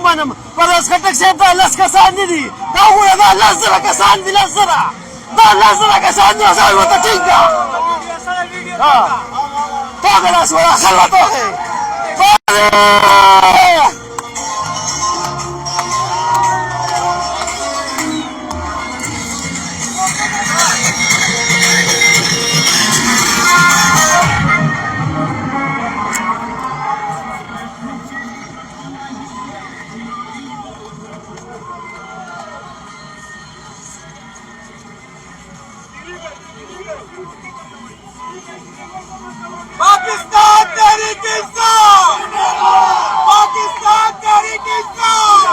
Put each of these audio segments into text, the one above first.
منم پر اس خټک شه د لاس کسان دي دا وګوره دا لاس زره کسان دي لاس زره کسان دي ځای وته ټینګ ده ها ته لاس ولا خلته पाकिस्तान तहरीक इंसाफ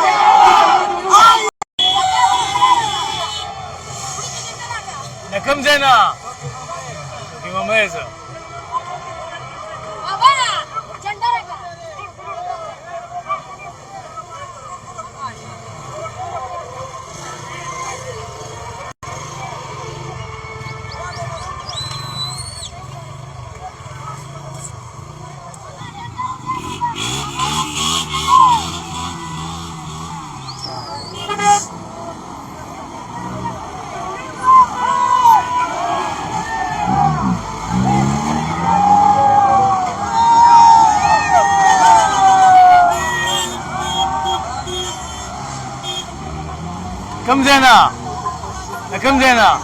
لكم زينا كيما ميزه كم زينا كم زينا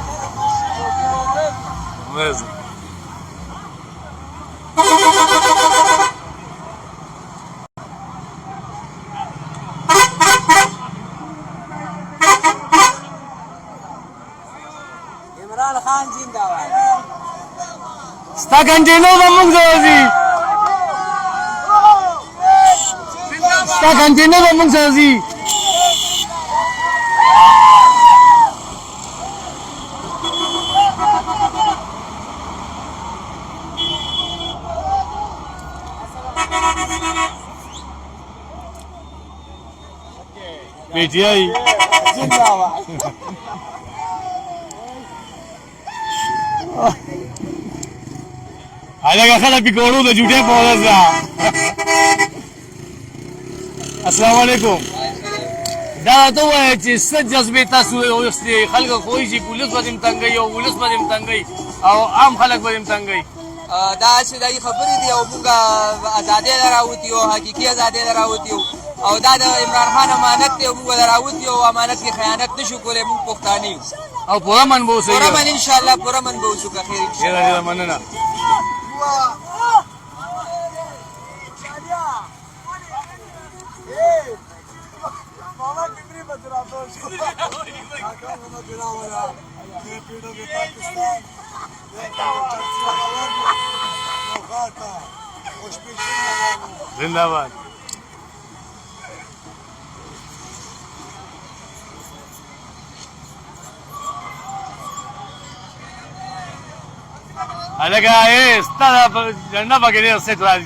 ممتاز عمران خان زنده‌باد ستا کنټینو زموږ ځي ستا کنټینو زموږ ځي PTI هغه خلک پکوړو د جوټه په ورځ السلام علیکم دا ته وایي چې څه جذبې تاسو اوسې خلک خوښي چې پولیس باندې تنګي او پولیس باندې تنګي او عام خلک باندې تنګي دا چې دای خبرې دی او موږ ازادي راوتیو حقيقي ازادي راوتیو او دا د عمران خان امانت دی موږ راوتیو امانت کې خیانت نشو کولای موږ پښتانه او پورا من بو پورا سي من ان شاء الله پورا من به وشو که خیر ان شاء الله ډیر مننه زنده‌باد الګا ستا جنډه پکې نه ست راځي